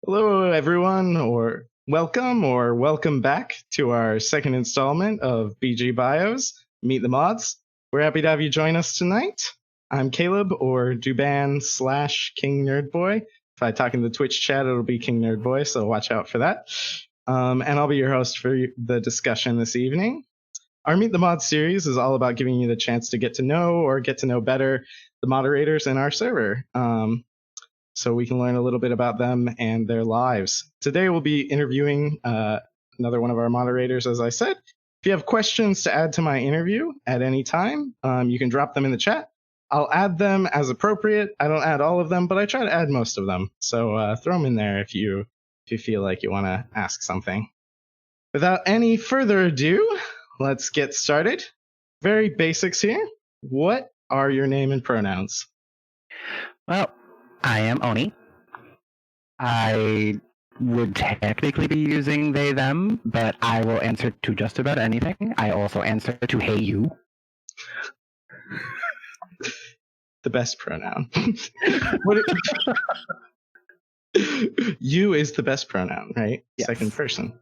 Hello, everyone, or welcome back to our second installment of BG Bios, Meet the Mods. We're happy to have you join us tonight. I'm Caleb, or Duban / King Nerdboy. If I talk in the Twitch chat, it'll be King Nerdboy, so watch out for that. And I'll be your host for the discussion this evening. Our Meet the Mods series is all about giving you the chance to get to know better the moderators in our server. So we can learn a little bit about them and their lives. Today we'll be interviewing another one of our moderators, as I said. If you have questions to add to my interview at any time, you can drop them in the chat. I'll add them as appropriate. I don't add all of them, but I try to add most of them. So throw them in there if you feel like you want to ask something. Without any further ado, let's get started. Very basics here. What are your name and pronouns? Well, I am Oni. I would technically be using they, them, but I will answer to just about anything. I also answer to hey, you. The best pronoun. You is the best pronoun, right? Yes. Second person.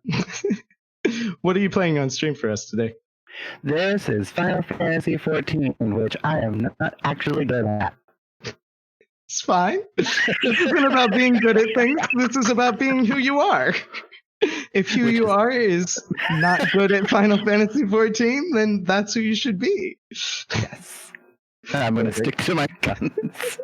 What are you playing on stream for us today? This is Final Fantasy XIV, which I am not actually good at. It's fine. This isn't about being good at things. This is about being who you are. If who you are is not good at Final Fantasy XIV, then that's who you should be. Yes. I'm going to stick to my guns.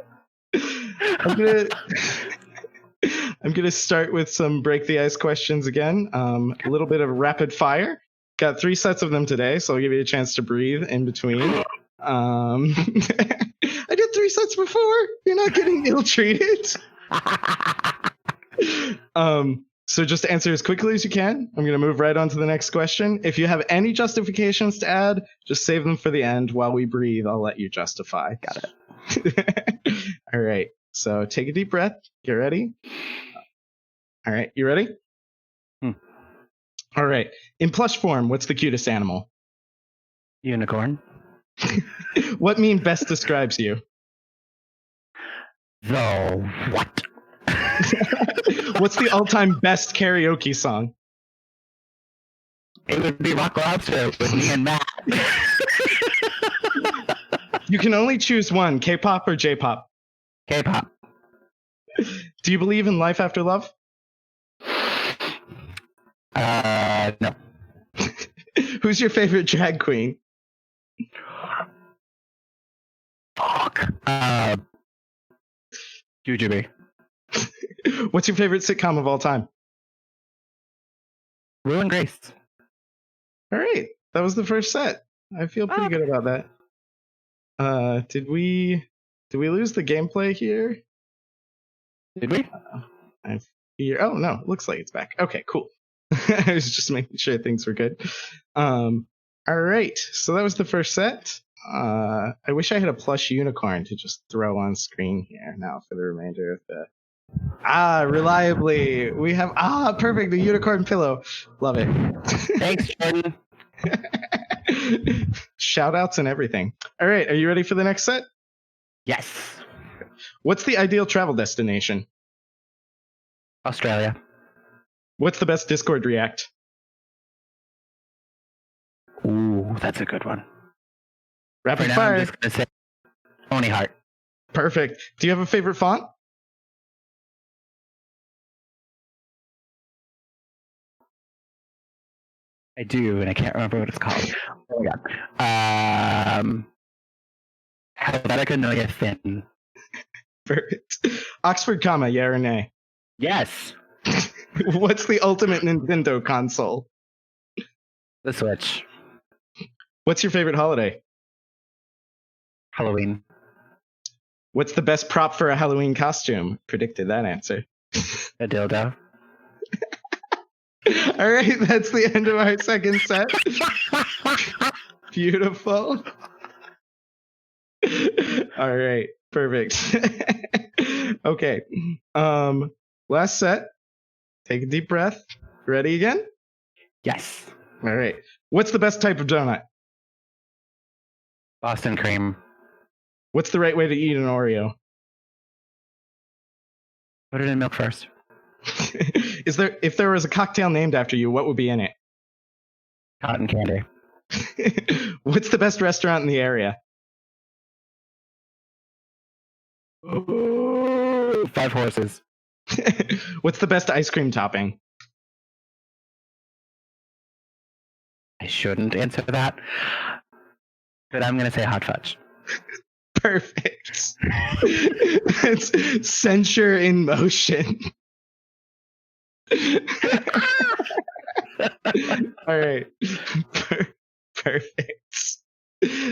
I'm gonna start with some break the ice questions again. A little bit of rapid fire. Got 3 sets of them today, so I'll give you a chance to breathe in between. I did 3 sets before. You're not getting ill-treated. So just answer as quickly as you can. I'm going to move right on to the next question. If you have any justifications to add, just save them for the end. While we breathe, I'll let you justify. Got it. All right. So take a deep breath. Get ready. All right. You ready? All right. In plush form, what's the cutest animal? Unicorn. What meme best describes you? The what? What's the all-time best karaoke song? It would be Rock Lobster with me and Matt. You can only choose one, K-pop or J-pop? K-pop. Do you believe in life after love? No. Who's your favorite drag queen? Fuck. Jujubee. What's your favorite sitcom of all time? Will and Grace. All right. That was the first set. I feel pretty good about that. Did we lose the gameplay here? Did we? Oh, no. Looks like it's back. Okay, cool. I was just making sure things were good. All right. So that was the first set. I wish I had a plush unicorn to just throw on screen here now for the remainder of the... reliably. We have... perfect. The unicorn pillow. Love it. Thanks, Jordan. Shout outs and everything. All right. Are you ready for the next set? Yes. What's the ideal travel destination? Australia. What's the best Discord react? Ooh, that's a good one. Rapid For now, fire. I'm just going to say Oni Heart. Perfect. Do you have a favorite font? I do, and I can't remember what it's called. Oh my god. Helvetica Neue Fin. Perfect. Oxford comma, yeah or nay? Yes. What's the ultimate Nintendo console? The Switch. What's your favorite holiday? Halloween. What's the best prop for a Halloween costume? Predicted that answer. A dildo. All right, that's the end of our second set. Beautiful. All right, perfect. Okay. Last set. Take a deep breath. Ready again? Yes. All right. What's the best type of donut? Boston cream. What's the right way to eat an Oreo? Put it in milk first. If there was a cocktail named after you, what would be in it? Cotton candy. What's the best restaurant in the area? Ooh, 5 horses. What's the best ice cream topping? I shouldn't answer that, but I'm going to say hot fudge. Perfect. It's censure in motion. All right. Perfect.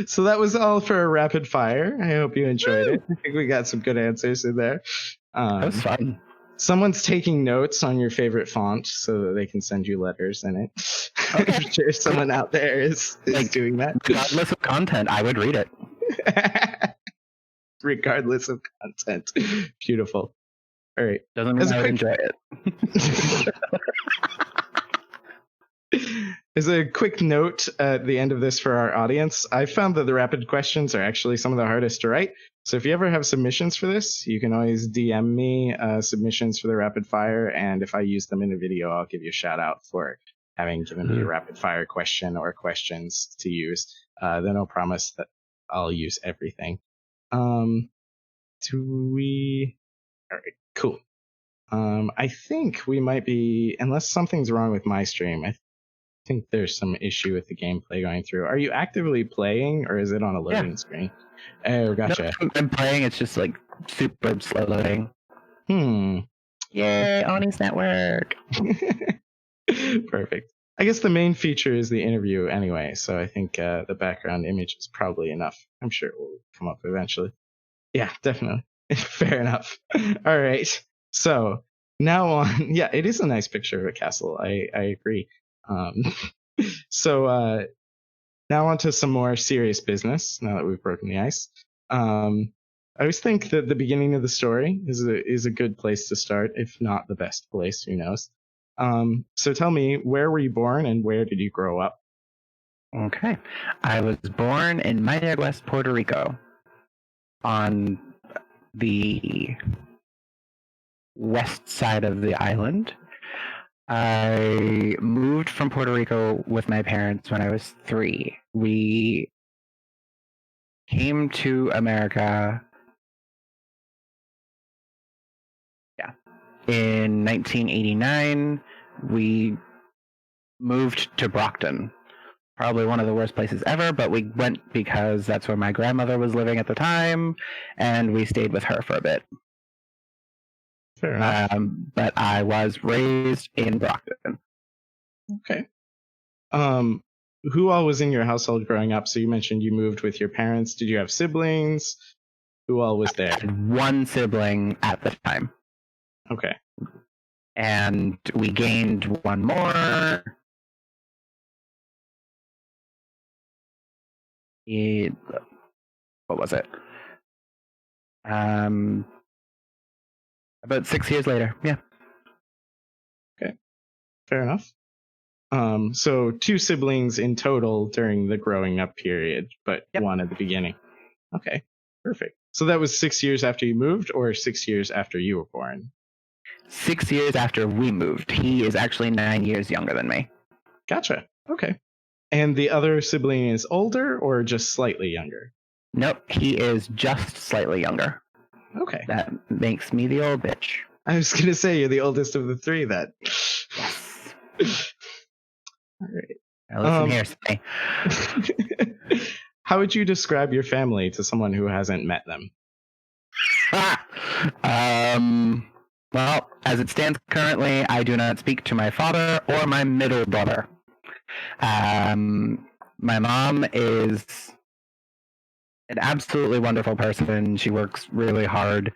So that was all for a rapid fire. I hope you enjoyed it. I think we got some good answers in there. That was fun. Someone's taking notes on your favorite font so that they can send you letters in it. Okay. I'm sure someone out there is doing that. Regardless of content, I would read it. Regardless of content. Beautiful. All right. Doesn't mean I would enjoy it. As a quick note at the end of this for our audience, I found that the rapid questions are actually some of the hardest to write. So if you ever have submissions for this, you can always DM me submissions for the rapid fire. And if I use them in a video, I'll give you a shout out for having given me a rapid fire question or questions to use. Then I'll promise that I'll use everything. All right, cool. I think we might be, unless something's wrong with my stream, I think there's some issue with the gameplay going through. Are you actively playing, or is it on a loading screen? Oh, gotcha. No, I'm playing, it's just like super slow loading. Yay, Oni's network. Perfect. I guess the main feature is the interview anyway, so I think the background image is probably enough. I'm sure it will come up eventually. Yeah, definitely. Fair enough. All right. So now on, yeah, it is a nice picture of a castle. I agree. So now on to some more serious business. Now that we've broken the ice, I always think that the beginning of the story is a good place to start, if not the best place. Who knows? So tell me, where were you born and where did you grow up? Okay, I was born in Miami, West Puerto Rico, on the west side of the island. I moved from Puerto Rico with my parents when I was 3. We came to America in 1989. We moved to Brockton. Probably one of the worst places ever, but we went because that's where my grandmother was living at the time, and we stayed with her for a bit. Fair enough. But I was raised in Brockton. Okay. Who all was in your household growing up? So you mentioned you moved with your parents. Did you have siblings? Who all was there? I had one sibling at the time. Okay. And we gained one more. What was it? About 6 years later. Yeah. Okay. Fair enough. So 2 siblings in total during the growing up period, but one at the beginning. Okay. Perfect. So that was 6 years after you moved, or 6 years after you were born? 6 years after we moved. He is actually 9 years younger than me. Gotcha. Okay. And the other sibling is older or just slightly younger? Nope, he is just slightly younger. Okay. That makes me the old bitch. I was going to say you're the oldest of the 3 then. Yes. All right. Now listen here, Sonny. How would you describe your family to someone who hasn't met them? Well, as it stands currently, I do not speak to my father or my middle brother. My mom is an absolutely wonderful person. She works really hard,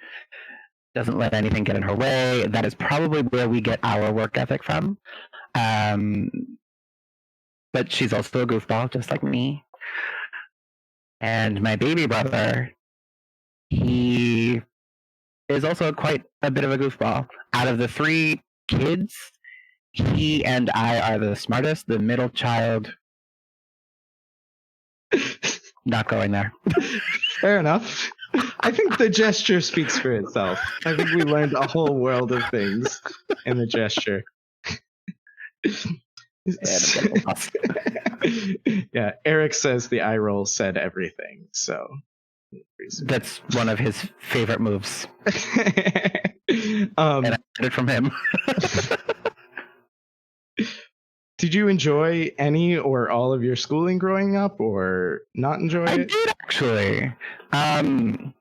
doesn't let anything get in her way. That is probably where we get our work ethic from. But she's also a goofball, just like me. And my baby brother, he is also quite a bit of a goofball. Out of the 3 kids, he and I are the smartest. The middle child, not going there. Fair enough. I think the gesture speaks for itself. I think we learned a whole world of things in the gesture. Yeah, Eric says the eye roll said everything, so that's one of his favorite moves. And I got it from him. Did you enjoy any or all of your schooling growing up, or not enjoy it? I did, actually. Some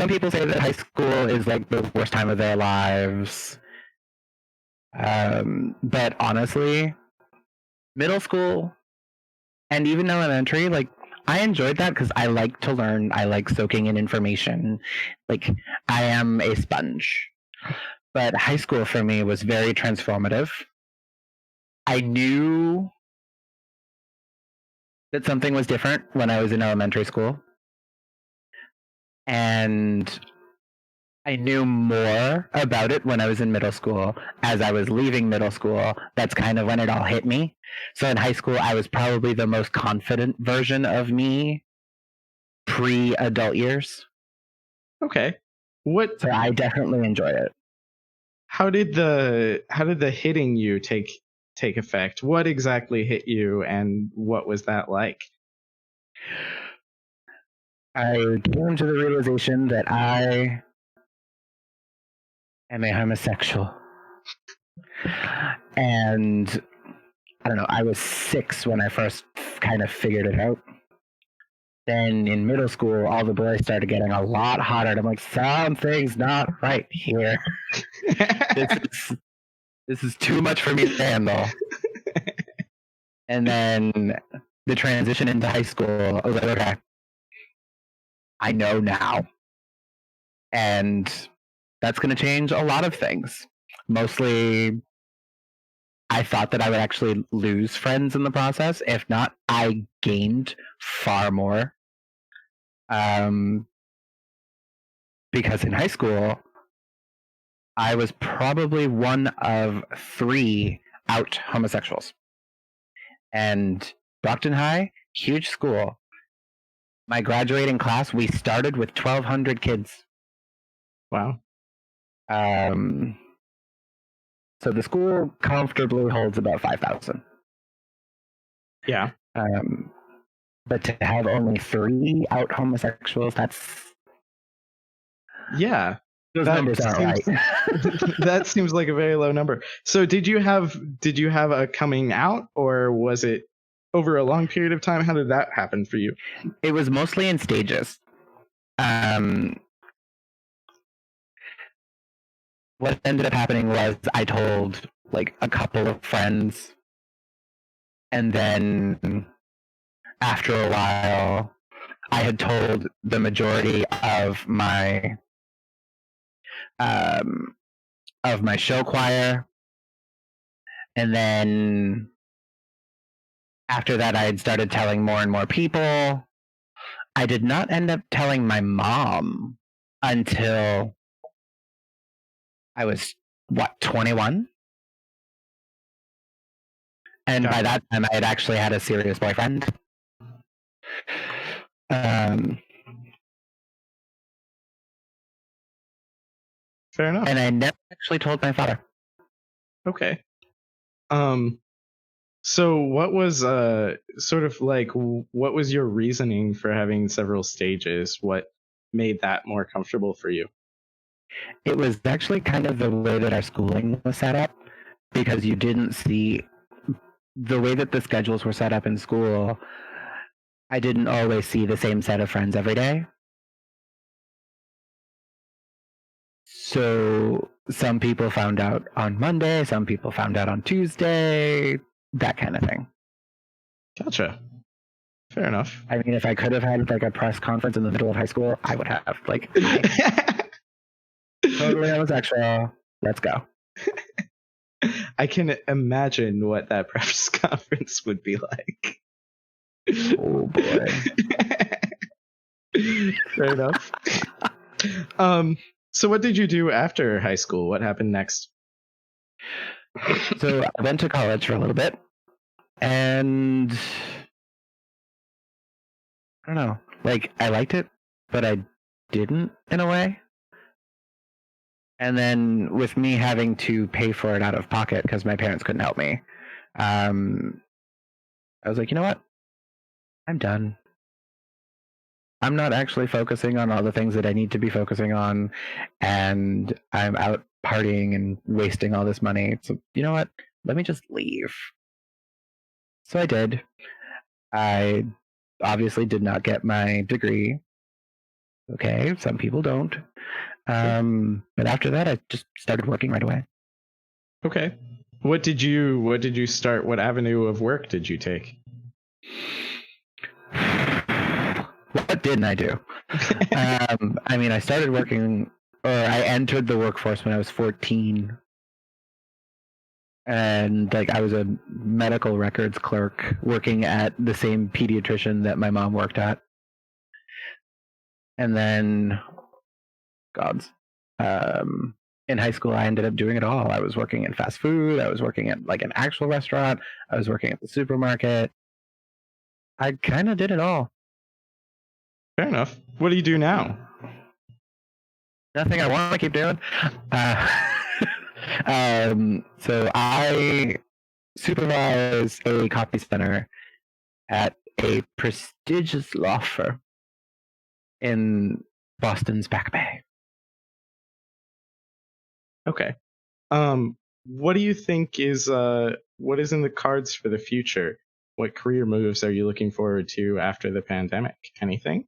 people say that high school is like the worst time of their lives. But honestly, middle school and even elementary, like, I enjoyed that because I like to learn. I like soaking in information. Like, I am a sponge. But high school for me was very transformative. I knew that something was different when I was in elementary school. And I knew more about it when I was in middle school. As I was leaving middle school, that's kind of when it all hit me. So in high school, I was probably the most confident version of me pre-adult years. Okay. So I definitely enjoyed it. How did the hitting you take effect? What exactly hit you, and what was that like? I came to the realization that I am a homosexual. And I don't know, I was 6 when I first kind of figured it out. Then in middle school, all the boys started getting a lot hotter. And I'm like, something's not right here. This is too much for me to handle. And then the transition into high school, I was like, okay, I know now. And that's going to change a lot of things. Mostly, I thought that I would actually lose friends in the process. If not, I gained far more. Because in high school, I was probably one of 3 out homosexuals. And Brockton High, huge school. My graduating class, we started with 1,200 kids. Wow. So the school comfortably holds about 5,000. Yeah. But to have only 3 out homosexuals, that's... Yeah. Those numbers aren't right. That seems like a very low number. So did you have a coming out, or was it over a long period of time? How did that happen for you? It was mostly in stages. What ended up happening was I told like a couple of friends, and then after a while, I had told the majority of my show choir, and then after that, I had started telling more and more people. I did not end up telling my mom until I was 21, and by that time, I had actually had a serious boyfriend. Fair enough. And I never actually told my father. Okay. So what was what was your reasoning for having several stages? What made that more comfortable for you? It was actually kind of the way that our schooling was set up, because you didn't see the way that the schedules were set up in school. I didn't always see the same set of friends every day. So some people found out on Monday, some people found out on Tuesday, that kind of thing. Gotcha. Fair enough. I mean, if I could have had like a press conference in the middle of high school, I would have. Like, totally homosexual. Let's go. I can imagine what that press conference would be like. Oh boy. Fair enough. So what did you do after high school? What happened next? So I went to college for a little bit, and I don't know, like, I liked it, but I didn't in a way. And then with me having to pay for it out of pocket because my parents couldn't help me, I was like, you know what? I'm done. I'm not actually focusing on all the things that I need to be focusing on, and I'm out partying and wasting all this money. So, you know what? Let me just leave. So I did. I obviously did not get my degree. Okay, some people don't. But after that, I just started working right away. Okay. What did you start? What avenue of work did you take? What didn't I do? I mean, I started working, or I entered the workforce when I was 14. And like I was a medical records clerk working at the same pediatrician that my mom worked at. And then, gods, in high school, I ended up doing it all. I was working in fast food. I was working at like an actual restaurant. I was working at the supermarket. I kind of did it all. Fair enough. What do you do now? Nothing I want to keep doing. So I supervise a copy center at a prestigious law firm in Boston's Back Bay. Okay. What do you think is what is in the cards for the future? What career moves are you looking forward to after the pandemic? Anything?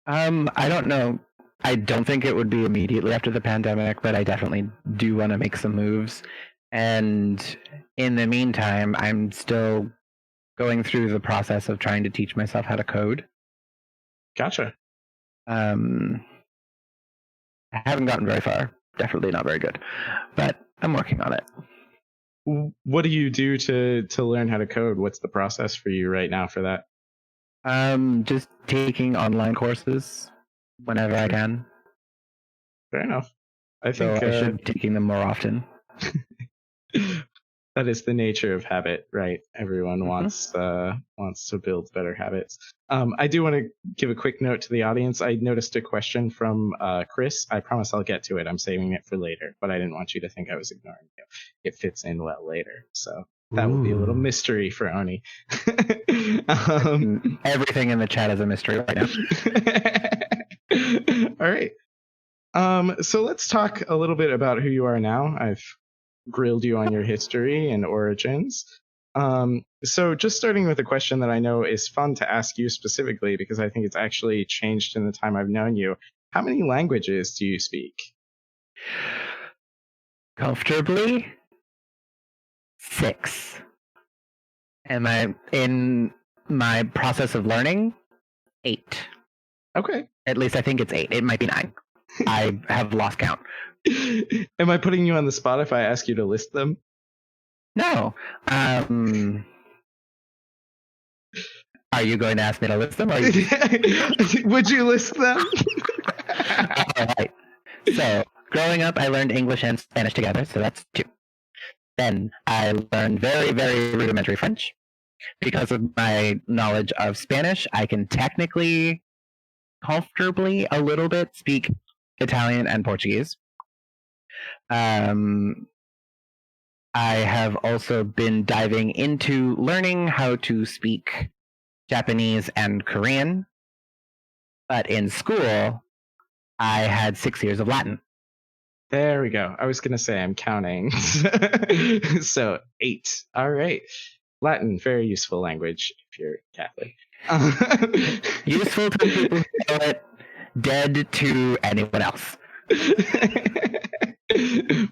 I don't know. I don't think it would be immediately after the pandemic, but I definitely do want to make some moves. And in the meantime, I'm still going through the process of trying to teach myself how to code. Gotcha. I haven't gotten very far. Definitely not very good, but I'm working on it. What do you do to learn how to code? What's the process for you right now for that? Just taking online courses whenever I can. Fair enough. I think I should be taking them more often. That is the nature of habit, right? Everyone wants to build better habits. I do want to give a quick note to the audience. I noticed a question from Chris. I promise I'll get to it. I'm saving it for later, but I didn't want you to think I was ignoring you. It fits in well later, so that will be a little mystery for Oni. Everything in the chat is a mystery right now. All right. So let's talk a little bit about who you are now. I've grilled you on your history and origins. So just starting with a question that I know is fun to ask you specifically because I think it's actually changed in the time I've known you. How many languages do you speak? Comfortably? 6. Am I in my process of learning? 8. Okay. At least I think it's 8. It might be 9. I have lost count. Am I putting you on the spot if I ask you to list them? No. Are you going to ask me to list them? Or Would you list them? All right. So, growing up, I learned English and Spanish together, so that's 2. Then I learned very, very rudimentary French. Because of my knowledge of Spanish, I can technically, comfortably, a little bit speak Italian and Portuguese. I have also been diving into learning how to speak Japanese and Korean. But in school, I had 6 years of Latin. There we go. I was going to say I'm counting. So 8. All right. Latin, very useful language if you're Catholic. Useful to people who know it, dead to anyone else.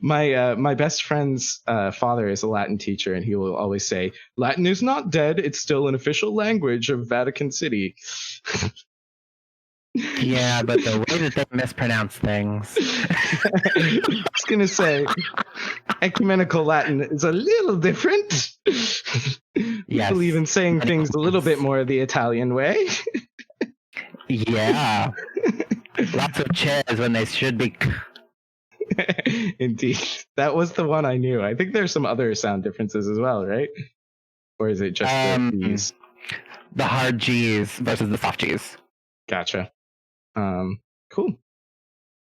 My best friend's father is a Latin teacher, and he will always say, Latin is not dead, it's still an official language of Vatican City. Yeah, but the way that they mispronounce things. I was going to say, ecumenical Latin is a little different. We believe in saying things a little bit more the Italian way. Yeah. Lots of chairs when they should be. Indeed. That was the one I knew. I think there's some other sound differences as well, right? Or is it just the G's? The hard G's versus the soft G's. Gotcha. Cool.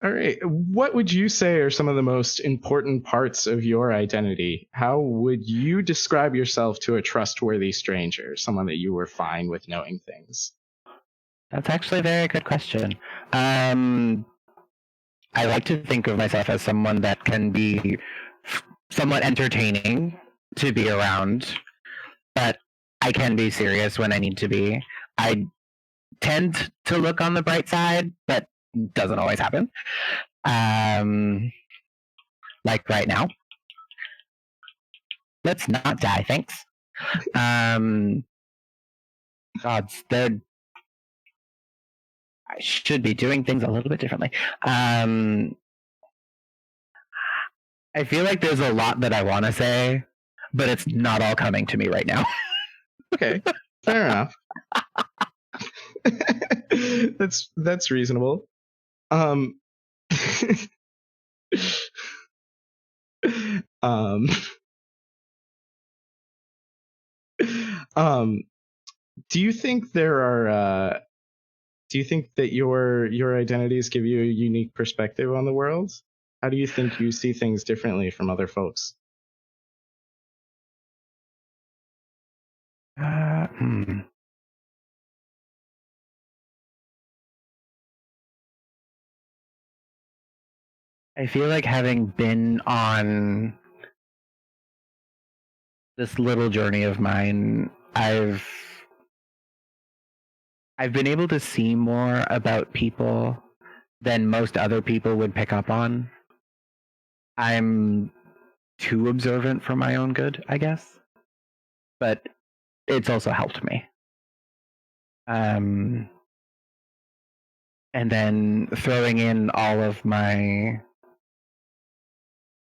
All right. What would you say are some of the most important parts of your identity? How would you describe yourself to a trustworthy stranger, someone that you were fine with knowing things? That's actually a very good question. I like to think of myself as someone that can be somewhat entertaining to be around, but I can be serious when I need to be. I tend to look on the bright side, but doesn't always happen. Like right now. Let's not die, thanks. Gods, I should be doing things a little bit differently. I feel like there's a lot that I want to say, but it's not all coming to me right now. Okay, fair enough. That's reasonable. Um, um, do you think there are? Do you think that your identities give you a unique perspective on the world? How do you think you see things differently from other folks? I feel like having been on this little journey of mine, I've been able to see more about people than most other people would pick up on. I'm too observant for my own good, I guess. But it's also helped me. And then throwing in all of my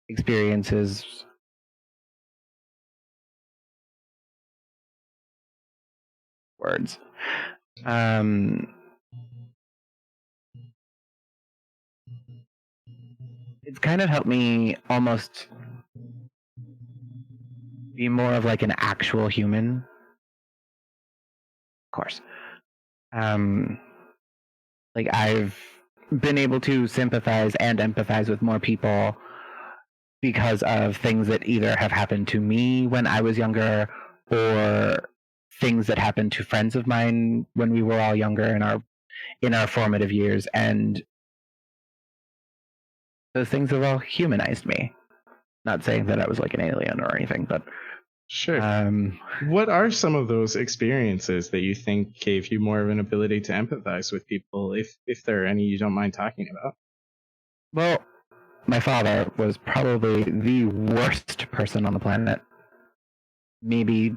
experiences words. It's kind of helped me almost be more of like an actual human. Of course. Like I've been able to sympathize and empathize with more people because of things that either have happened to me when I was younger or things that happened to friends of mine when we were all younger in our formative years, and those things have all humanized me. Not saying that I was like an alien or anything, but Sure. What are some of those experiences that you think gave you more of an ability to empathize with people, if there are any you don't mind talking about? Well, my father was probably the worst person on the planet. Maybe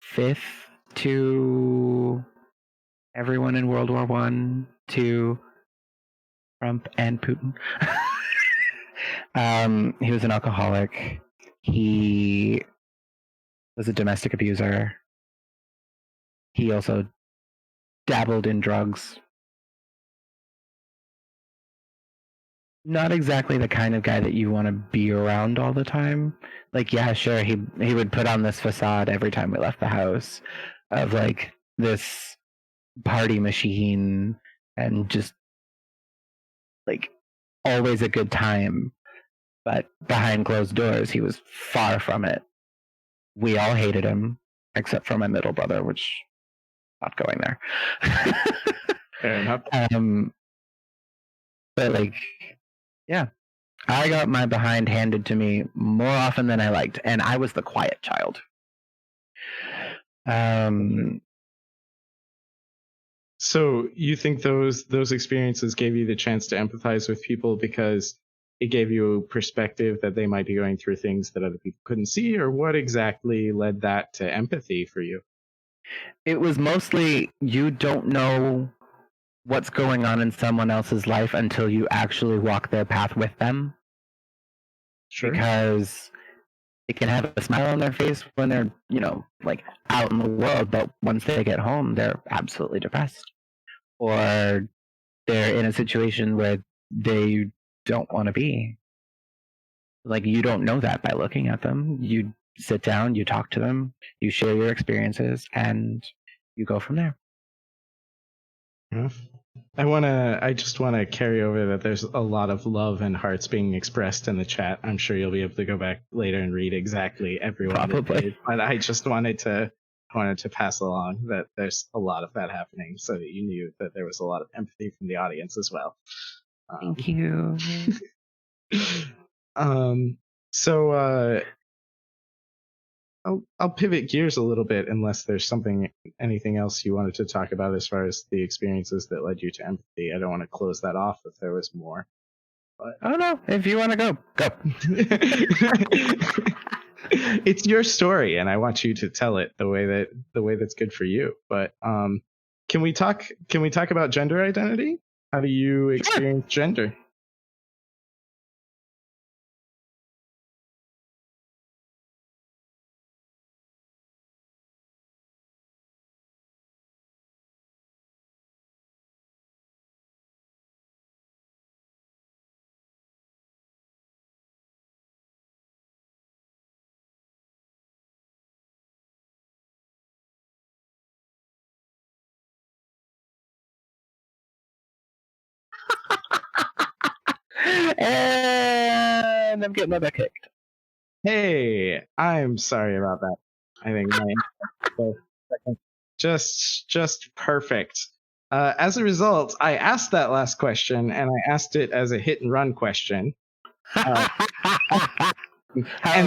fifth to everyone in World War I, to Trump and Putin. He was an alcoholic. He was a domestic abuser. He also dabbled in drugs. Not exactly the kind of guy that you want to be around all the time. Like, yeah, sure, he would put on this facade every time we left the house of like this party machine and just like always a good time. But behind closed doors, he was far from it. We all hated him, except for my middle brother, which not going there. Fair enough. But like, yeah, I got my behind handed to me more often than I liked, and I was the quiet child. So you think those experiences gave you the chance to empathize with people because it gave you perspective that they might be going through things that other people couldn't see, or what exactly led that to empathy for you? It was mostly you don't know what's going on in someone else's life until you actually walk their path with them. Sure. Because they can have a smile on their face when they're, like out in the world, but once they get home, they're absolutely depressed. Or they're in a situation where they don't want to be. Like, you don't know that by looking at them. You sit down, you talk to them, you share your experiences, and you go from there. I just wanna carry over that there's a lot of love and hearts being expressed in the chat. I'm sure you'll be able to go back later and read exactly everyone that Probably. did. But I just wanted to pass along that there's a lot of that happening, so that you knew that there was a lot of empathy from the audience as well. Thank you. So I'll pivot gears a little bit, unless there's anything else you wanted to talk about as far as the experiences that led you to empathy. I don't want to close that off if there was more. But... Oh no! If you want to go. It's your story, and I want you to tell it the way that's good for you. But can we talk about gender identity? How do you experience gender? And I'm getting my butt kicked. Hey, I'm sorry about that. I think just perfect. As a result, I asked that last question, and I asked it as a hit and run question. And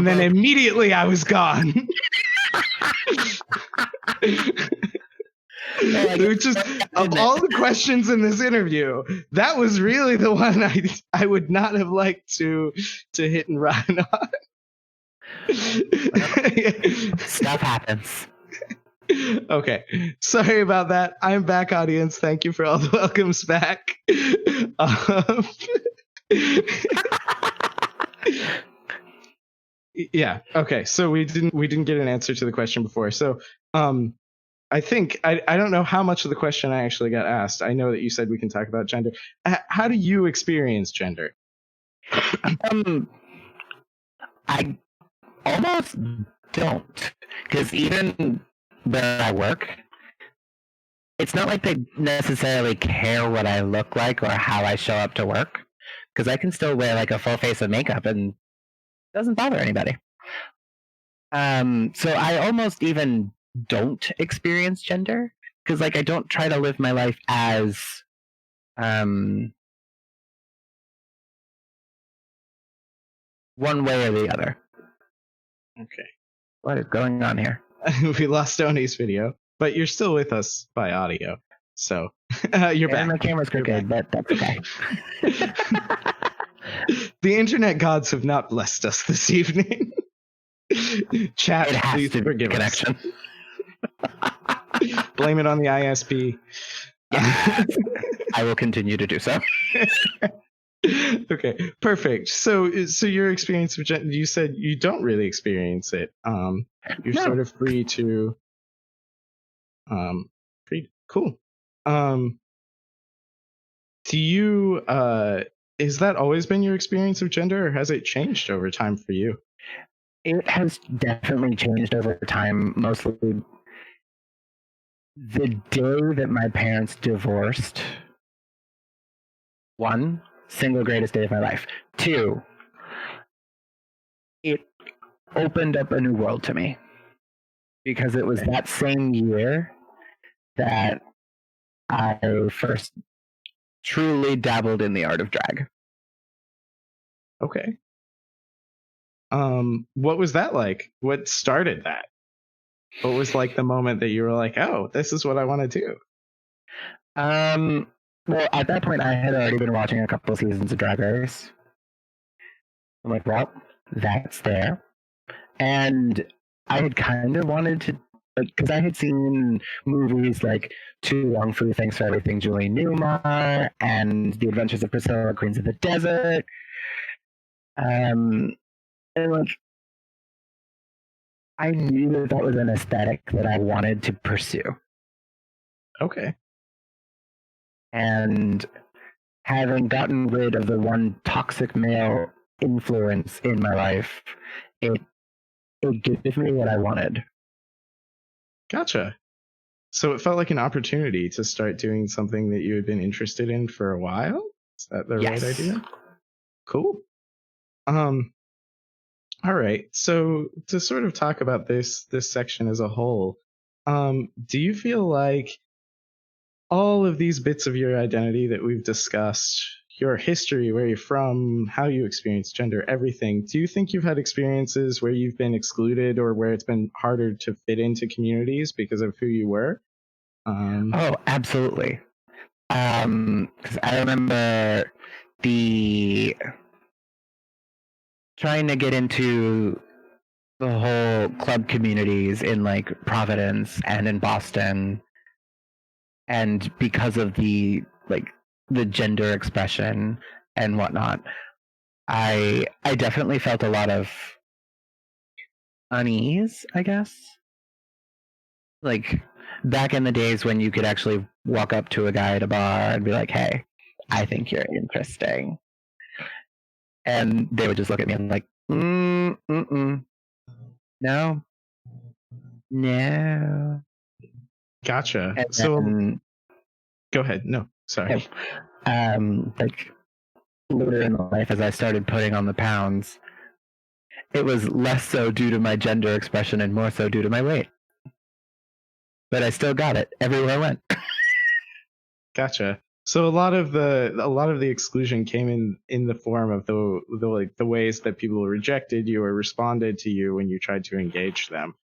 then immediately I was gone. It was just, of all the questions in this interview, that was really the one I would not have liked to hit and run on. Stuff happens. Okay, sorry about that. I'm back, audience. Thank you for all the welcomes back. Yeah. Okay. So we didn't get an answer to the question before. So I think I don't know how much of the question I actually got asked. I know that you said we can talk about gender. How do you experience gender? I almost don't, because even where I work, it's not like they necessarily care what I look like or how I show up to work, because I can still wear like a full face of makeup and it doesn't bother anybody. So I almost even don't experience gender, because like I don't try to live my life as one way or the other. Okay. What is going on here? We lost Tony's video, but you're still with us by audio. So you're back. And my camera's crooked, but that's okay. The internet gods have not blessed us this evening. Chat, it has please to forgive be connection. Us. Blame it on the ISP. Yeah. I will continue to do so. Okay, perfect. So your experience with gender, you said you don't really experience it. You're sort of free to. Cool. Do you is that always been your experience of gender, or has it changed over time for you? It has definitely changed over time, mostly the day that my parents divorced. One, single greatest day of my life. Two, it opened up a new world to me, because it was that same year that I first truly dabbled in the art of drag. Okay. What was that like? What started that? What was like the moment that you were like, oh, this is what I want to do? Well, at that point, I had already been watching a couple of seasons of Drag Race. I'm like, well, that's there. And I had kind of wanted to, because I had seen movies like Too Long for Thanks for Everything, Julie Newmar, and The Adventures of Priscilla, Queens of the Desert. And like, I knew that was an aesthetic that I wanted to pursue. Okay. And having gotten rid of the one toxic male influence in my life, it gave me what I wanted. Gotcha. So it felt like an opportunity to start doing something that you had been interested in for a while. Is that the right idea? Cool. All right. So to sort of talk about this section as a whole, do you feel like all of these bits of your identity that we've discussed, your history, where you're from, how you experience gender, everything, do you think you've had experiences where you've been excluded or where it's been harder to fit into communities because of who you were? Oh, absolutely. Because I remember the trying to get into the whole club communities in like Providence and in Boston, and because of the gender expression and whatnot, I definitely felt a lot of unease, I guess. Like back in the days when you could actually walk up to a guy at a bar and be like, "Hey, I think you're interesting," and they would just look at me and like, "Mm-mm, no, no." Gotcha. And So then, go ahead. No, sorry. like later in life, as I started putting on the pounds, it was less so due to my gender expression and more so due to my weight. But I still got it everywhere I went. Gotcha. So a lot of the exclusion came in the form of the ways that people rejected you or responded to you when you tried to engage them.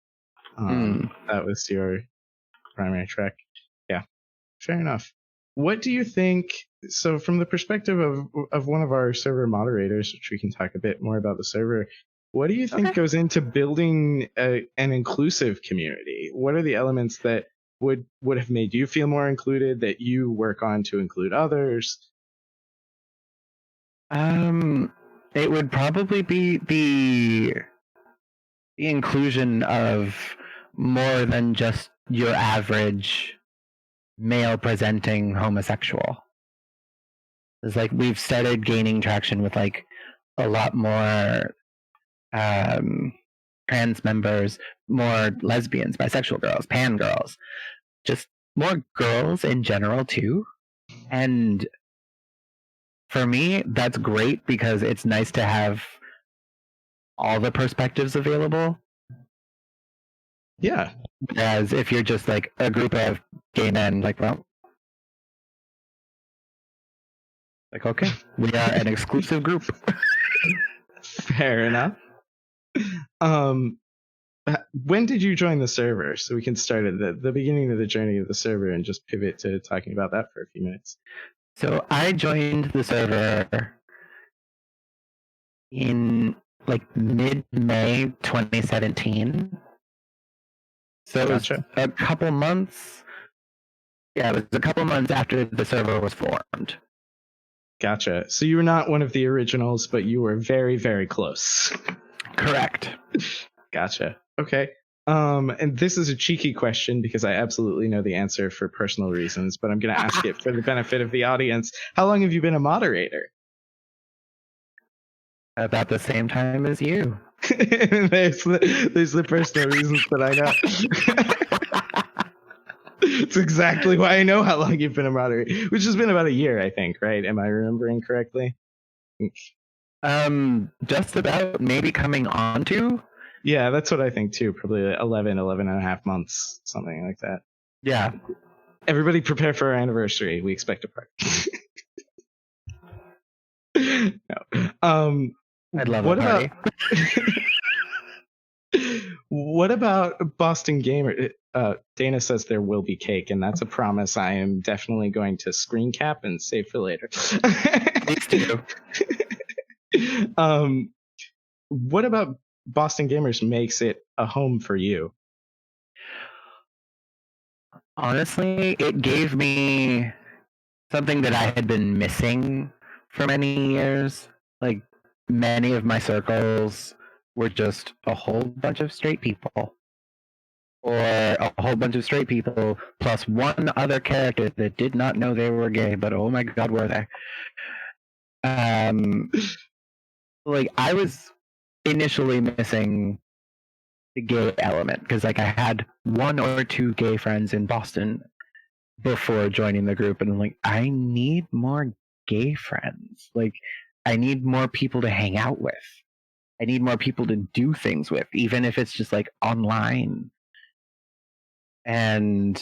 That was your primary track. Yeah, fair enough. What do you think? So from the perspective of one of our server moderators, which we can talk a bit more about the server, what do you think goes into building an inclusive community? What are the elements that would have made you feel more included that you work on to include others? It would probably be the inclusion of more than just your average male presenting homosexual. It's like we've started gaining traction with like a lot more trans members, more lesbians, bisexual girls, pan girls, just more girls in general too. And for me, that's great because it's nice to have all the perspectives available. Yeah. Whereas if you're just like a group of gay men, like, well, like, okay, we are an exclusive group. Fair enough. When did you join the server? So we can start at the beginning of the journey of the server and just pivot to talking about that for a few minutes. So I joined the server in like mid-May 2017. So it was a couple months. Yeah, it was a couple months after the server was formed. Gotcha. So you were not one of the originals, but you were very, very close. Correct. Gotcha. Okay. And this is a cheeky question because I absolutely know the answer for personal reasons, but I'm going to ask it for the benefit of the audience. How long have you been a moderator? About the same time as you. there's the personal reasons that I know. It's exactly why I know how long you've been a moderator, which has been about a year, I think, right? Am I remembering correctly? Just about, maybe coming on to. Yeah, that's what I think too. Probably 11 and a half months, something like that. Yeah. Everybody prepare for our anniversary. We expect a party. No. I'd love a party. What about Boston Gamer? Dana says there will be cake, and that's a promise I am definitely going to screen cap and save for later. Please do. What about Boston Gamers makes it a home for you? Honestly, it gave me something that I had been missing for many years. Like, many of my circles were just a whole bunch of straight people. Or a whole bunch of straight people plus one other character that did not know they were gay, but oh my god, were they? Like, I was initially missing the gay element, because like I had 1 or 2 gay friends in Boston before joining the group, and I'm like, I need more gay friends. Like, I need more people to hang out with. I need more people to do things with, even if it's just like online. And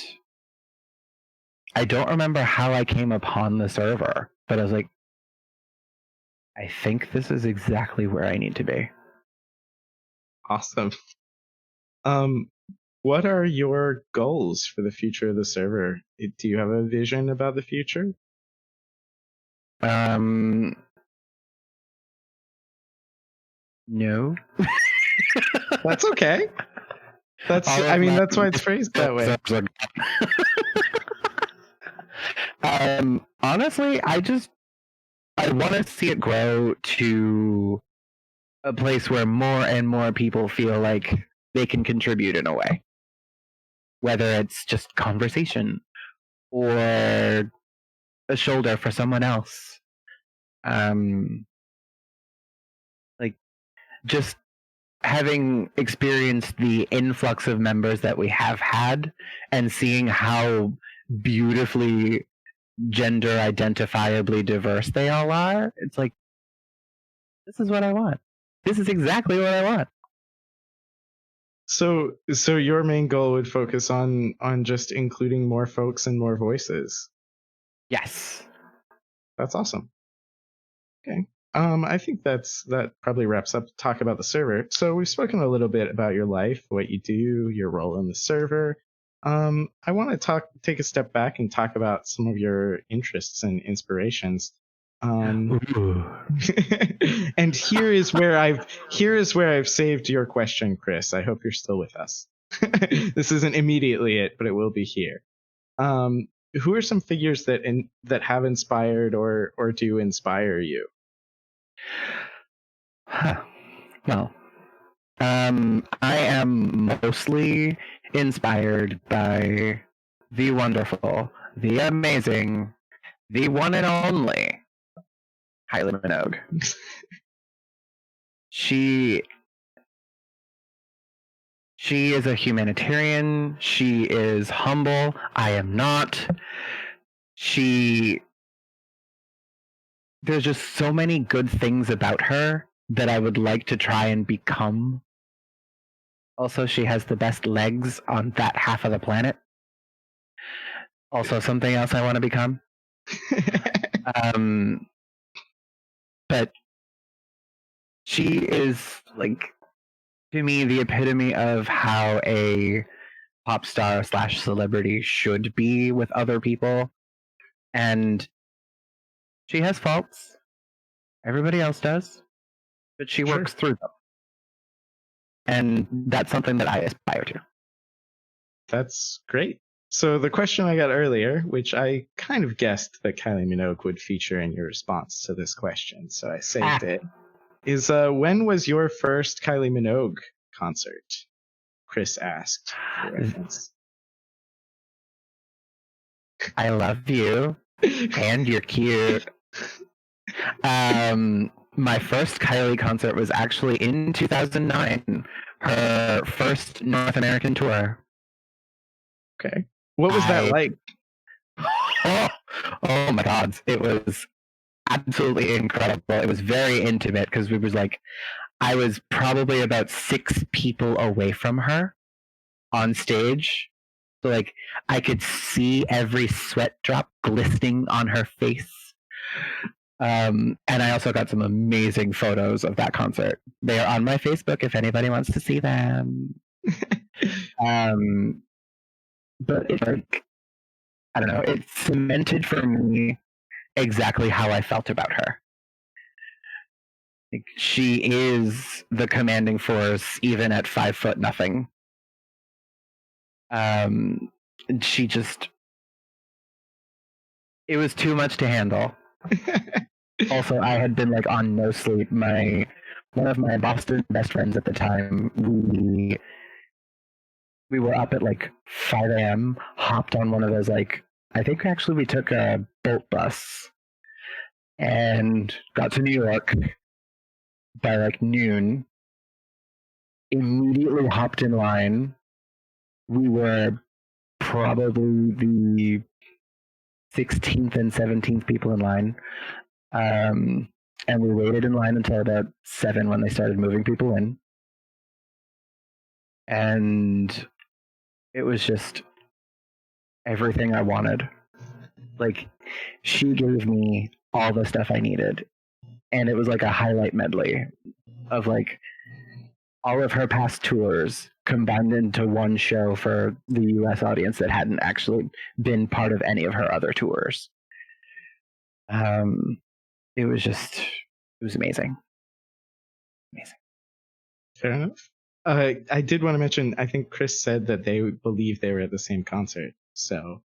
I don't remember how I came upon the server, but I was like, I think this is exactly where I need to be. Awesome. What are your goals for the future of the server? Do you have a vision about the future? No. That's okay. That's why it's phrased that way. Honestly, I want to see it grow to a place where more and more people feel like they can contribute in a way. Whether it's just conversation or a shoulder for someone else. Like, just having experienced the influx of members that we have had and seeing how beautifully gender identifiably diverse they all are, it's like, this is what I want. This is exactly what I want. So your main goal would focus on just including more folks and more voices. Yes. That's awesome. Okay. I think that probably wraps up talk about the server. So we've spoken a little bit about your life, what you do, your role in the server. I want to take a step back and talk about some of your interests and inspirations. And here is where I've saved your question, Chris. I hope you're still with us. This isn't immediately it, but it will be here. Who are some figures that have inspired or do inspire you? Well, I am mostly inspired by the wonderful, the amazing, the one and only Kylie Minogue. She is a humanitarian. She is humble. I am not. There's just so many good things about her that I would like to try and become. Also, she has the best legs on that half of the planet. Also, something else I want to become. But she is, like, to me, the epitome of how a pop star / celebrity should be with other people. And she has faults. Everybody else does. But she works through them. And that's something that I aspire to. That's great. So the question I got earlier, which I kind of guessed that Kylie Minogue would feature in your response to this question, so I saved it, is when was your first Kylie Minogue concert? Chris asked for reference. I love you, and you're cute. My first Kylie concert was actually in 2009, her first North American tour. Okay. What was that like? Oh my God. It was absolutely incredible. It was very intimate because I was probably about 6 people away from her on stage. So like I could see every sweat drop glistening on her face. And I also got some amazing photos of that concert. They are on my Facebook if anybody wants to see them. But it's like, I don't know, it cemented for me exactly how I felt about her. Like, she is the commanding force, even at 5 foot nothing. She just, it was too much to handle. Also, I had been like on no sleep. One of my Boston best friends at the time, we were up at like 5 a.m., hopped on one of those, like, I think actually we took a boat bus and got to New York by like noon. immediately hopped in line. We were probably the 16th and 17th people in line. And we waited in line until about 7 when they started moving people in. And it was just everything I wanted. Like, she gave me all the stuff I needed. And it was like a highlight medley of like all of her past tours combined into one show for the US audience that hadn't actually been part of any of her other tours. It was amazing. Amazing. Fair enough. I did want to mention, I think Chris said that they believe they were at the same concert. So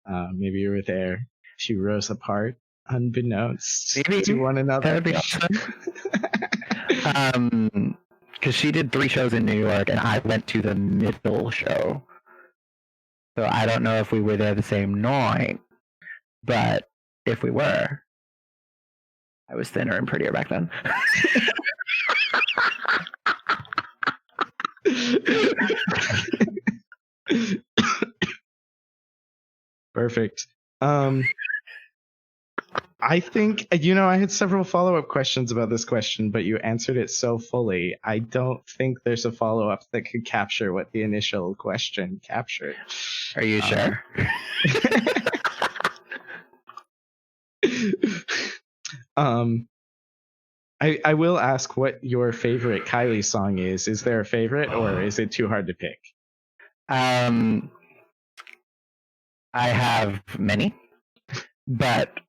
maybe you were there. She rose apart, unbeknownst to one another. That would be awesome. Because she did 3 shows in New York, and I went to the middle show. So I don't know if we were there the same night, but if we were, I was thinner and prettier back then. Perfect. I think, I had several follow-up questions about this question, but you answered it so fully. I don't think there's a follow-up that could capture what the initial question captured. Are you sure? I will ask what your favorite Kylie song is. Is there a favorite, or is it too hard to pick? I have many, but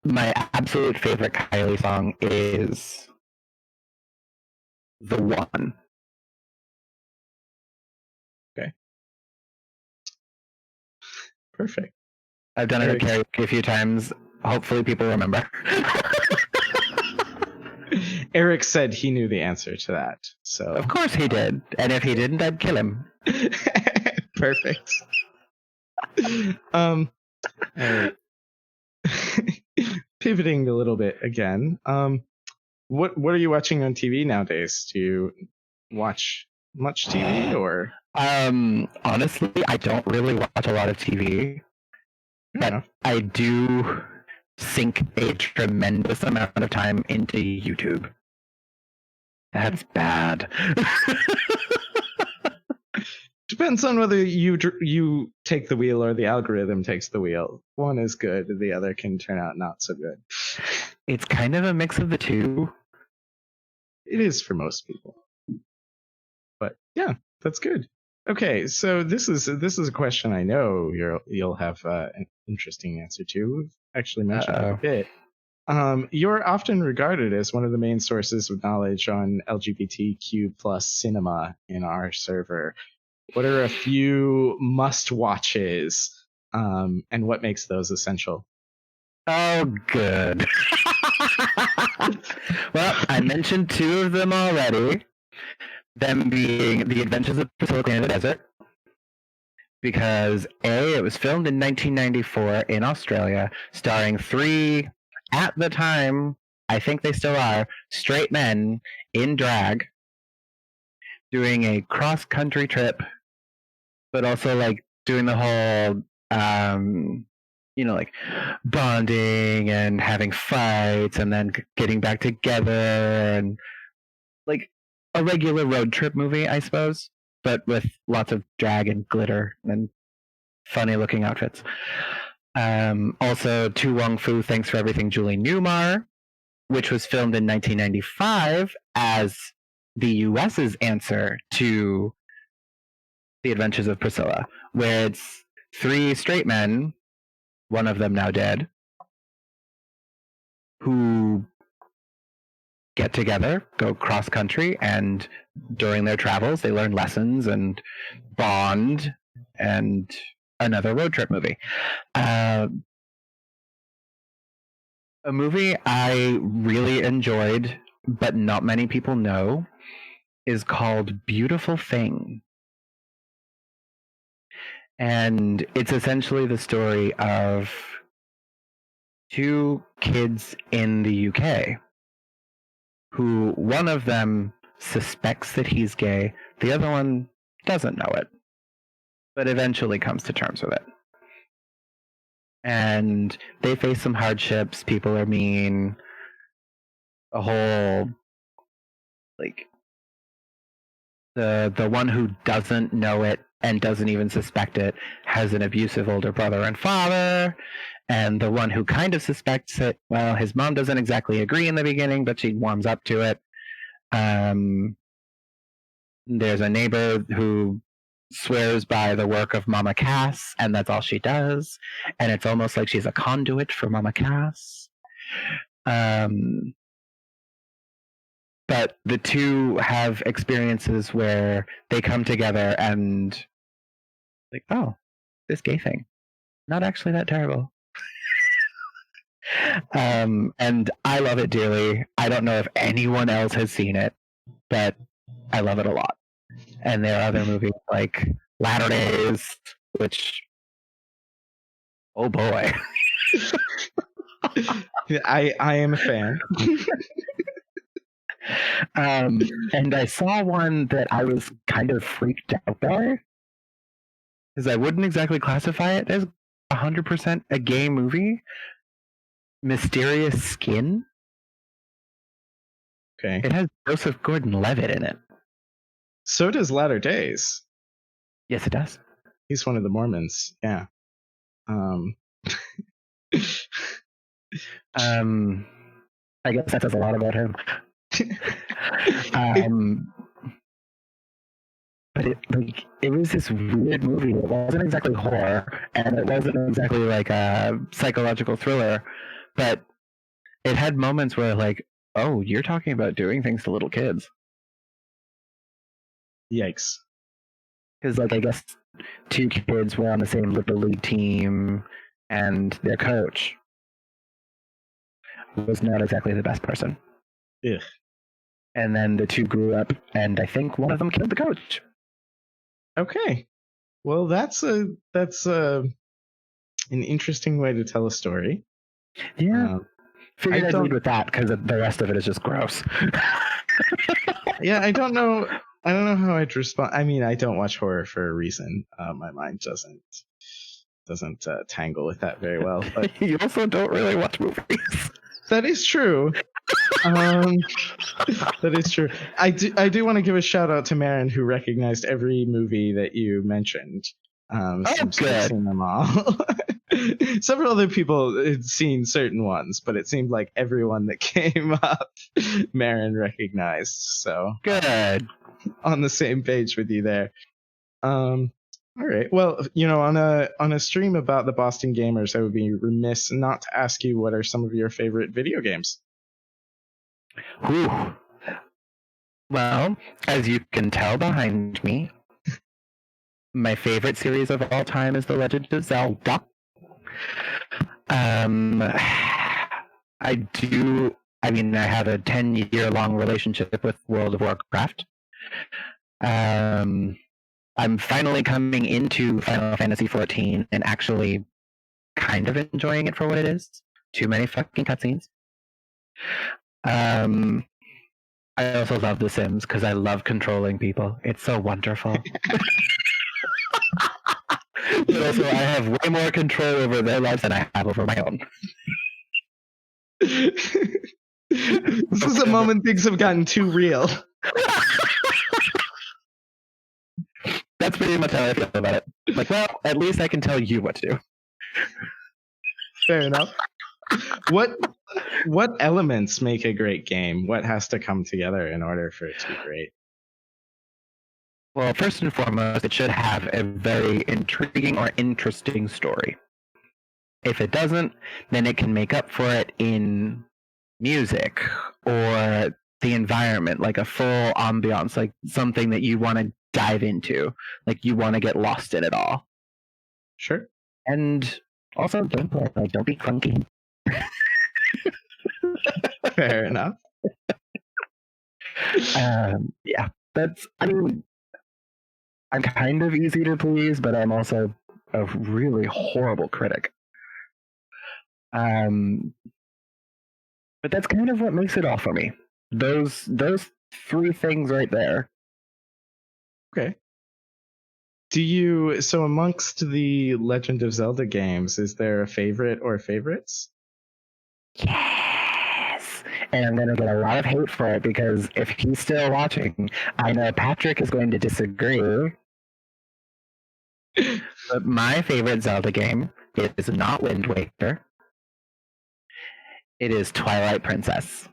my absolute favorite Kylie song is The One. Okay. Perfect. I've done it at karaoke a few times. Hopefully people remember. Eric said he knew the answer to that. So of course he did. And if he didn't, I'd kill him. Perfect. All right. Pivoting a little bit again. What are you watching on TV nowadays? Do you watch much TV or? Honestly, I don't really watch a lot of TV, but I do sink a tremendous amount of time into YouTube. That's bad. Depends on whether you take the wheel or the algorithm takes the wheel. One is good, the other can turn out not so good. It's kind of a mix of the two. It is for most people. But yeah, that's good. Okay, so this is a question I know you'll have an interesting answer to. We've actually mentioned it a bit. You're often regarded as one of the main sources of knowledge on LGBTQ plus cinema in our server. What are a few must-watches, and what makes those essential? Oh, good. Well, I mentioned 2 of them already. Them being The Adventures of Priscilla Queen of the Desert. Because A, it was filmed in 1994 in Australia, starring 3, at the time, I think they still are, straight men in drag, doing a cross-country trip, but also like doing the whole, like bonding and having fights and then getting back together, and like a regular road trip movie, I suppose, but with lots of drag and glitter and funny looking outfits. Also, To Wong Fu, Thanks for Everything, Julie Newmar, which was filmed in 1995 as the US's answer to The Adventures of Priscilla, where it's 3 straight men, one of them now dead, who get together, go cross country, and during their travels they learn lessons and bond, and another road trip movie. A movie I really enjoyed, but not many people know, is called Beautiful Thing. And it's essentially the story of 2 kids in the UK who, one of them suspects that he's gay. The other one doesn't know it, but eventually comes to terms with it. And they face some hardships. People are mean. A whole, like, the one who doesn't know it and doesn't even suspect it has an abusive older brother and father. And the one who kind of suspects it, well, his mom doesn't exactly agree in the beginning, but she warms up to it. There's a neighbor who swears by the work of Mama Cass, and that's all she does. And it's almost like she's a conduit for Mama Cass. But the two have experiences where they come together and like, oh, this gay thing, not actually that terrible. And I love it dearly. I don't know if anyone else has seen it, but I love it a lot. And there are other movies like Latter Days, which, oh boy. I am a fan. And I saw one that I was kind of freaked out by, because I wouldn't exactly classify it as 100% a gay movie. Mysterious Skin. Okay. It has Joseph Gordon-Levitt in it. So does Latter Days. Yes, it does. He's one of the Mormons. Yeah. I guess that says a lot about him. But it was this weird movie. It wasn't exactly horror, and it wasn't exactly like a psychological thriller, but it had moments where, like, oh, you're talking about doing things to little kids. Yikes. Because, like, I guess two kids were on the same Little League team, and their coach was not exactly the best person. Ugh. And then the two grew up, and I think one of them killed the coach. Okay. Well, that's an interesting way to tell a story. Yeah. Figured I'd lead with that because the rest of it is just gross. Yeah, I don't know how I'd respond. I mean, I don't watch horror for a reason. My mind doesn't tangle with that very well. But you also don't really watch movies. That is true. That is true. I do want to give a shout out to Marin, who recognized every movie that you mentioned. Oh, good. Seen them all. Several other people had seen certain ones, but it seemed like everyone that came up, Marin recognized. So good. On the same page with you there. All right. Well, on a stream about the Boston Gamers, I would be remiss not to ask you what are some of your favorite video games. Whew. Well, as you can tell behind me, my favorite series of all time is The Legend of Zelda. I have a 10-year-long relationship with World of Warcraft. I'm finally coming into Final Fantasy XIV and actually kind of enjoying it for what it is. Too many fucking cutscenes. I also love The Sims because I love controlling people. It's so wonderful. But also, I have way more control over their lives than I have over my own. This is a moment things have gotten too real. That's pretty much how I feel about it. Like, well, at least I can tell you what to do. Fair enough. What elements make a great game? What has to come together in order for it to be great? Well, first and foremost, it should have a very intriguing or interesting story. If it doesn't, then it can make up for it in music or the environment, like a full ambiance, like something that you want to dive into, like you want to get lost in it all. Sure. And also gameplay, like don't be clunky. Fair enough. Yeah, I'm kind of easy to please, but I'm also a really horrible critic. But that's kind of what makes it all for me. Those three things right there. Okay. So amongst the Legend of Zelda games, is there a favorite or favorites? Yes! And I'm going to get a lot of hate for it because if he's still watching, I know Patrick is going to disagree. But my favorite Zelda game is not Wind Waker. It is Twilight Princess.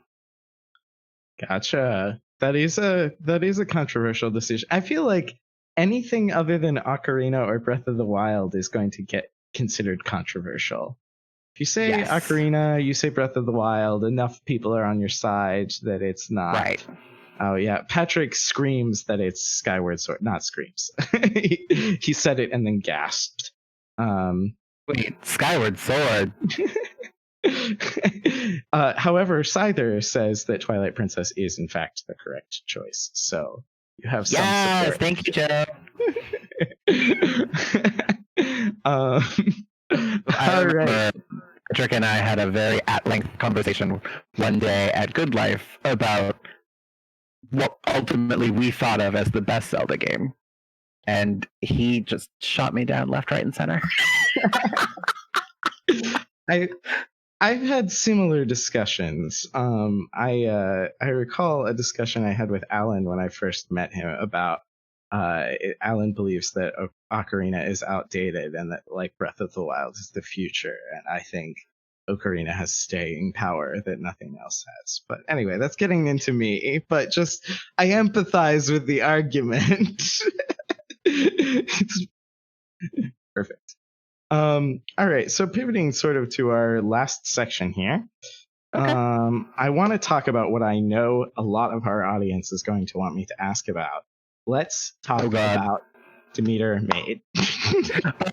Gotcha. That is a controversial decision. I feel like anything other than Ocarina or Breath of the Wild is going to get considered controversial. If you say Yes. Ocarina, you say Breath of the Wild, enough people are on your side that it's not. Right. Oh yeah, Patrick screams that it's Skyward Sword, not screams. He said it and then gasped. Wait, Skyward Sword? However, Scyther says that Twilight Princess is in fact the correct choice. So you have some support. Thank you, Joe. All right. Patrick and I had a very at-length conversation one day at Good Life about what ultimately we thought of as the best Zelda game. And he just shot me down left, right, and center. I've had similar discussions. I recall a discussion I had with Alan when I first met him about Alan believes that Ocarina is outdated and that like Breath of the Wild is the future, and I think Ocarina has staying power that nothing else has. But anyway, that's getting into me. But just I empathize with the argument. It's perfect. All right, so pivoting sort of to our last section here. Okay. I want to talk about what I know a lot of our audience is going to want me to ask about. Let's talk about Demeter Maid.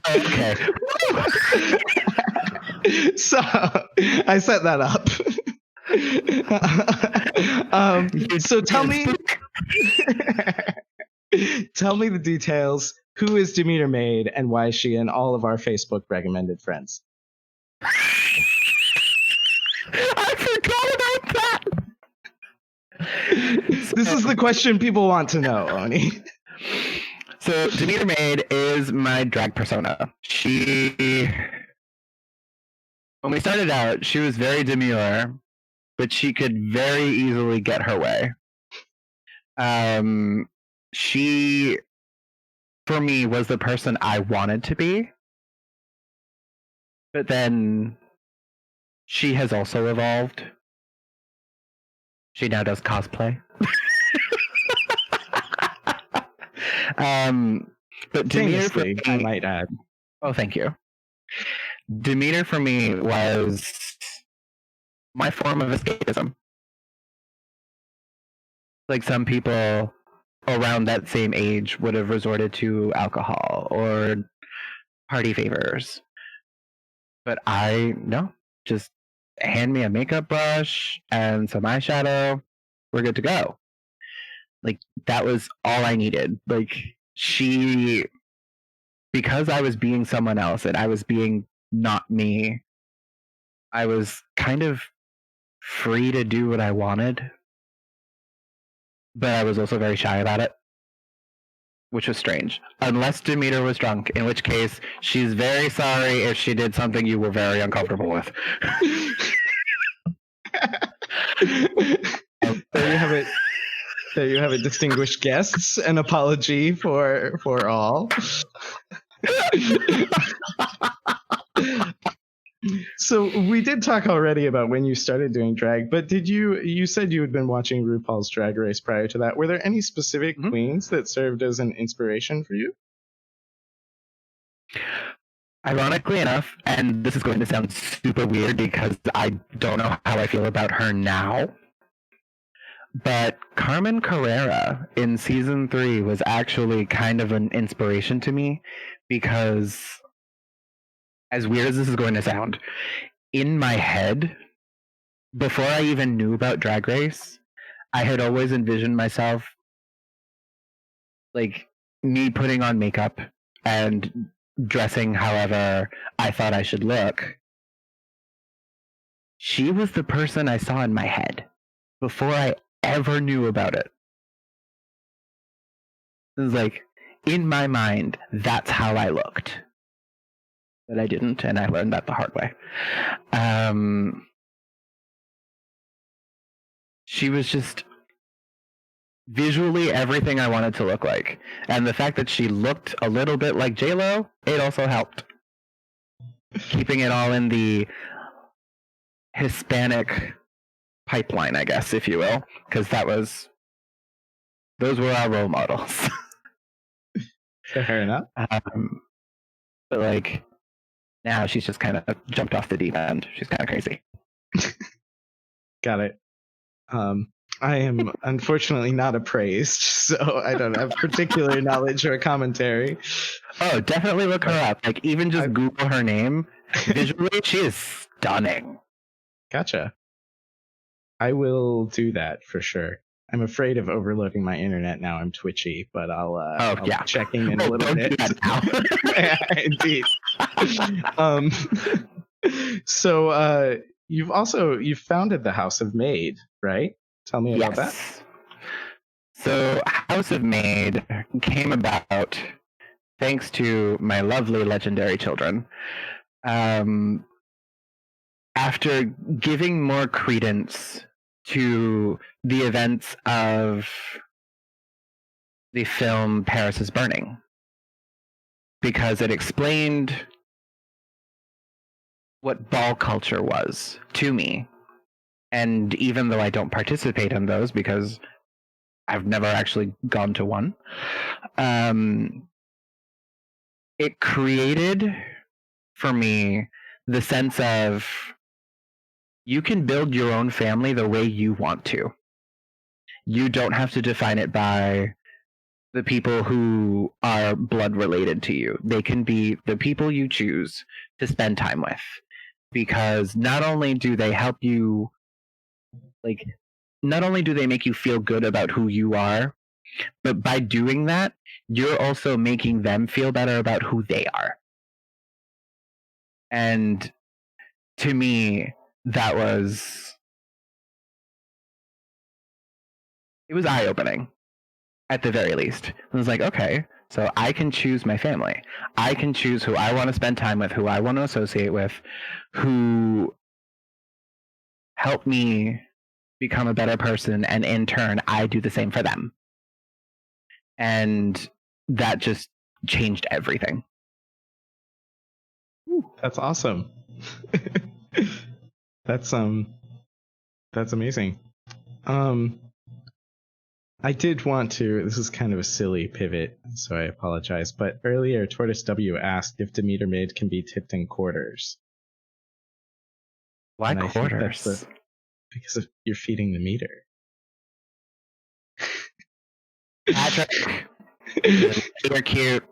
Okay. So I set that up. So tell me the details. Who is Demeter Maid and why is she in all of our Facebook recommended friends? I forgot about that. This is the question people want to know, Oni. So Demeter Maid is my drag persona. When we started out, she was very demure, but she could very easily get her way. She, for me, was the person I wanted to be. But then she has also evolved. She now does cosplay. But Demeter, for me, I might add. Oh, thank you. Demeter for me was my form of escapism. Like some people around that same age would have resorted to alcohol or party favors. But no, just hand me a makeup brush and some eyeshadow, we're good to go. Like, that was all I needed. Like, because I was being someone else and I was being not me, I was kind of free to do what I wanted. But I was also very shy about it, which was strange. Unless Demeter was drunk, in which case she's very sorry if she did something you were very uncomfortable with. There you have it. There you have it, distinguished guests. An apology for all. So we did talk already about when you started doing drag, but you said you had been watching RuPaul's Drag Race prior to that. Were there any specific queens that served as an inspiration for you? Ironically enough, and this is going to sound super weird because I don't know how I feel about her now, but Carmen Carrera in season 3 was actually kind of an inspiration to me because, as weird as this is going to sound, in my head, before I even knew about Drag Race, I had always envisioned myself, like, me putting on makeup and dressing however I thought I should look. She was the person I saw in my head before I ever knew about it. It was like, in my mind, that's how I looked. But I didn't, and I learned that the hard way. She was just visually everything I wanted to look like. And the fact that she looked a little bit like J-Lo, it also helped. Keeping it all in the Hispanic pipeline, I guess, if you will. Because those were our role models. Fair enough. But like, now she's just kind of jumped off the deep end. She's kind of crazy. Got it. I am unfortunately not appraised, so I don't have particular knowledge or commentary. Oh, definitely look her up. Like, even just Google her name. Visually, she is stunning. Gotcha. I will do that for sure. I'm afraid of overloading my internet now. I'm twitchy, but I'll be checking in a little bit. Do that now. Yeah, indeed. So you've founded the House of Maid, right? Tell me about that. So House of Maid came about thanks to my lovely legendary children. After giving more credence to the events of the film Paris is Burning, because it explained what ball culture was to me. And even though I don't participate in those because I've never actually gone to one, it created for me the sense of you can build your own family the way you want to. You don't have to define it by the people who are blood related to you. They can be the people you choose to spend time with, because not only do they help you, not only do they make you feel good about who you are, but by doing that, you're also making them feel better about who they are. And to me, it was eye-opening, at the very least. I was like, okay, so I can choose my family. I can choose who I want to spend time with, who I want to associate with, who help me become a better person, and in turn, I do the same for them. And that just changed everything. That's awesome. That's amazing. I did want to, this is kind of a silly pivot, so I apologize, but earlier Tortoise W asked if Demeter Mid can be tipped in quarters. Why quarters? Because you're feeding the meter. Patrick, you're cute.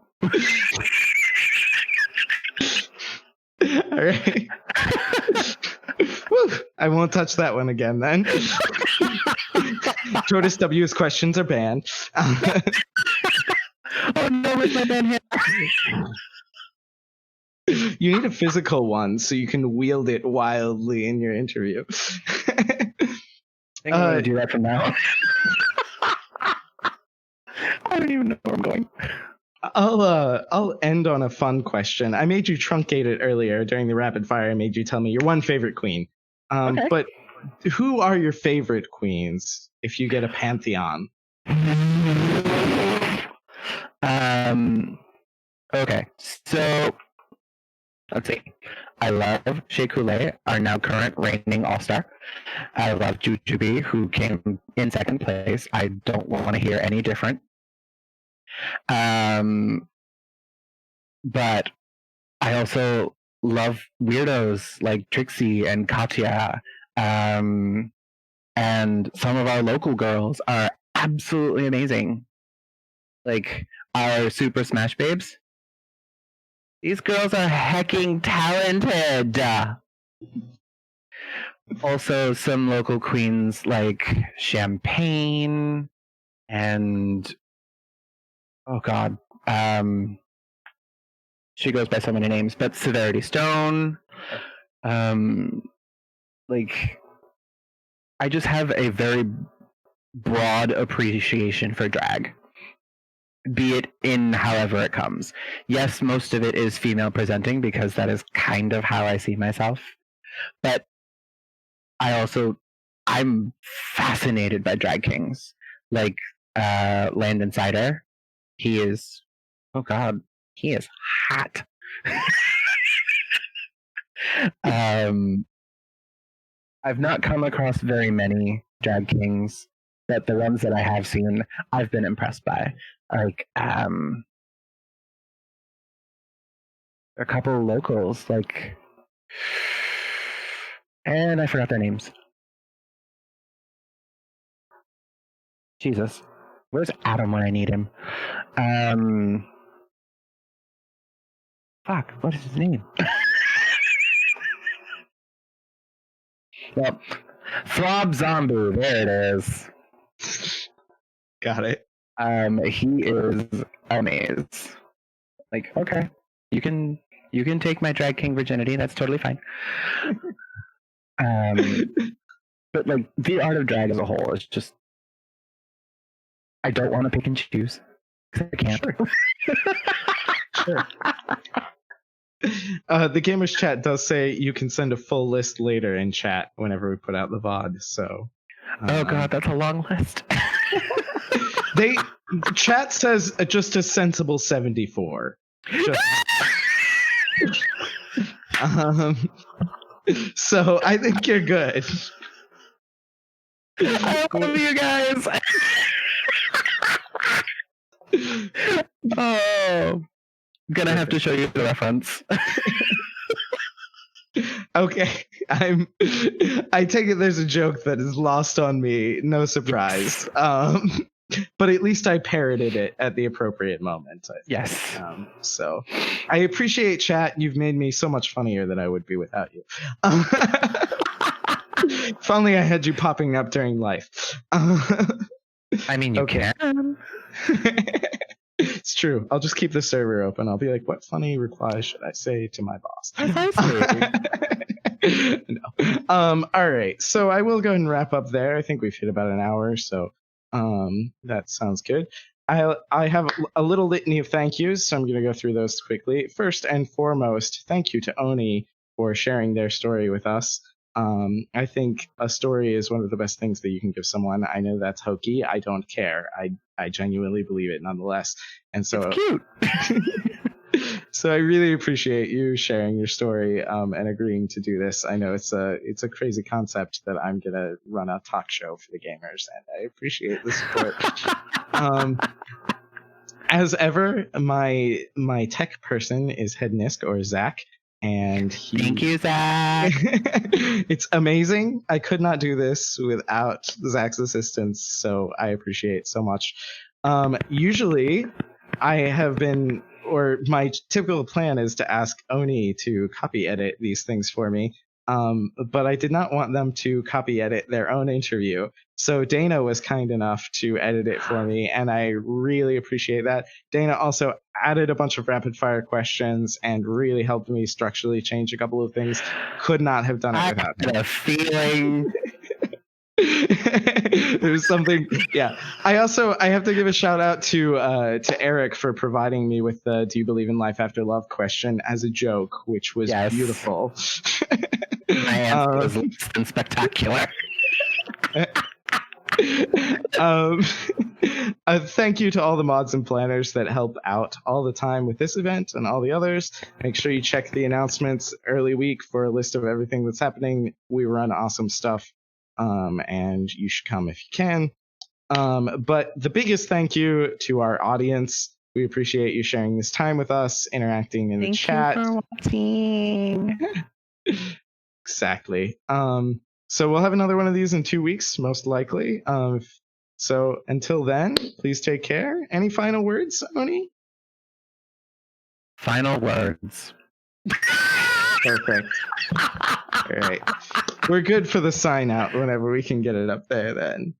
All right. Woo, I won't touch that one again then. Tortoise W's questions are banned. Oh no, where's my band here? You need a physical one so you can wield it wildly in your interview. I think I'm going to do that from now. I don't even know where I'm going. I'll end on a fun question. I made you truncate it earlier during the rapid fire. I made you tell me your one favorite queen. Okay. But who are your favorite queens if you get a pantheon? Okay, so let's see. I love Shea Coulee, our now current reigning all-star. I love Jujubee, who came in second place. I don't want to hear any different. But I also love weirdos like Trixie and Katya. And some of our local girls are absolutely amazing. Like our Super Smash Babes. These girls are hecking talented. Also, some local queens like Champagne and oh god, she goes by so many names, but Severity Stone. Like, I just have a very broad appreciation for drag. be it in however it comes. Yes, most of it is female presenting because that is kind of how I see myself. But I'm fascinated by drag kings. Like Landon Cider. He is, oh God, he is hot. I've not come across very many drag kings, but the ones that I have seen, I've been impressed by. Like, a couple of locals, like, and I forgot their names. Jesus, where's Adam when I need him? Fuck, what is his name? Well, Throb Zombie, there it is. Got it. He is amazing. Like, okay, you can take my drag king virginity. That's totally fine. But like the art of drag as a whole is just, I don't want to pick and choose because I can't. Sure. The Gamers chat does say you can send a full list later in chat whenever we put out the VOD. So, oh God, that's a long list. Chat says just a sensible 74. So I think you're good. I love you guys. Oh, I'm gonna have to show you the reference. Okay, I take it there's a joke that is lost on me. No surprise. But at least I parroted it at the appropriate moment. Yes. So I appreciate chat. You've made me so much funnier than I would be without you. If only I had you popping up during life. I mean, you can. It's true. I'll just keep the server open. I'll be like, what funny reply should I say to my boss? No. All right. So I will go ahead and wrap up there. I think we've hit about an hour, so that sounds good. I have a little litany of thank yous, so I'm going to go through those quickly. First and foremost, thank you to Oni for sharing their story with us. I think a story is one of the best things that you can give someone. I know that's hokey. I don't care. I genuinely believe it nonetheless. And so it's cute. So I really appreciate you sharing your story and agreeing to do this. I know it's a crazy concept that I'm gonna run a talk show for the gamers, and I appreciate the support. As ever, my tech person is Head Nisk or Zach. And thank you, Zach. It's amazing. I could not do this without Zach's assistance, so I appreciate it so much. Usually, I have been, or my typical plan is to ask Oni to copy edit these things for me. But I did not want them to copy edit their own interview. So Dana was kind enough to edit it for me, and I really appreciate that. Dana also added a bunch of rapid fire questions and really helped me structurally change a couple of things. Could not have done it without him. I had a feeling. There's something, yeah. I have to give a shout out to Eric for providing me with the "Do you believe in life after love?" question as a joke, which was beautiful. My answer was less than spectacular. Thank you to all the mods and planners that help out all the time with this event and all the others. Make sure you check the announcements early week for a list of everything that's happening. We run awesome stuff, and you should come if you can. But the biggest thank you to our audience. We appreciate you sharing this time with us, interacting in the chat. Thank you for watching. Exactly. So we'll have another one of these in 2 weeks, most likely. So until then, please take care. Any final words, Oni? Final words. Perfect. All right. We're good for the sign out whenever we can get it up there then.